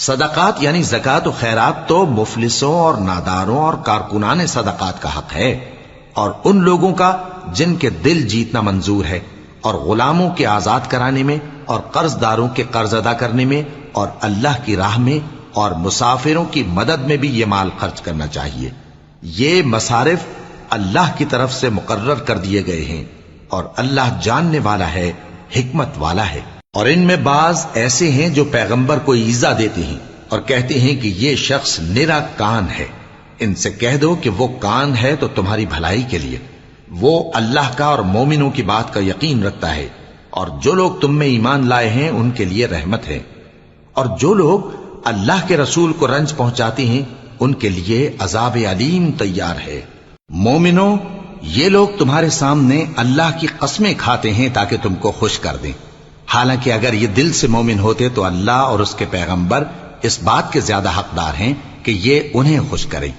صدقات یعنی زکات و خیرات تو مفلسوں اور ناداروں اور کارکنان صدقات کا حق ہے، اور ان لوگوں کا جن کے دل جیتنا منظور ہے، اور غلاموں کے آزاد کرانے میں، اور قرض داروں کے قرض ادا کرنے میں، اور اللہ کی راہ میں، اور مسافروں کی مدد میں بھی یہ مال خرچ کرنا چاہیے۔ یہ مصارف اللہ کی طرف سے مقرر کر دیے گئے ہیں، اور اللہ جاننے والا ہے، حکمت والا ہے۔ اور ان میں بعض ایسے ہیں جو پیغمبر کو ایذا دیتے ہیں اور کہتے ہیں کہ یہ شخص نرا کان ہے۔ ان سے کہہ دو کہ وہ کان ہے تو تمہاری بھلائی کے لیے، وہ اللہ کا اور مومنوں کی بات کا یقین رکھتا ہے، اور جو لوگ تم میں ایمان لائے ہیں ان کے لیے رحمت ہے، اور جو لوگ اللہ کے رسول کو رنج پہنچاتے ہیں ان کے لیے عذاب علیم تیار ہے۔ مومنوں، یہ لوگ تمہارے سامنے اللہ کی قسمیں کھاتے ہیں تاکہ تم کو خوش کر دیں، حالانکہ اگر یہ دل سے مومن ہوتے تو اللہ اور اس کے پیغمبر اس بات کے زیادہ حقدار ہیں کہ یہ انہیں خوش کریں۔